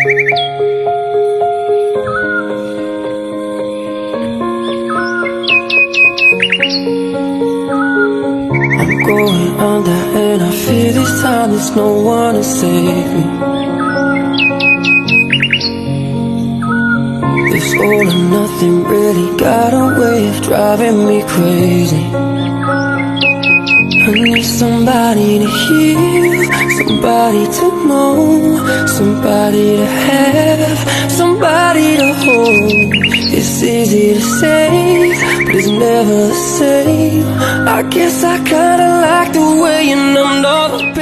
I'm going under and I fear this time there's no one to save me. This all or nothing really got a way of driving me crazy. I need somebody to heal, somebody to know, somebody to have, somebody to hold. It's easy to say, but it's never the same. I guess I kinda like the way you numbed all the pain.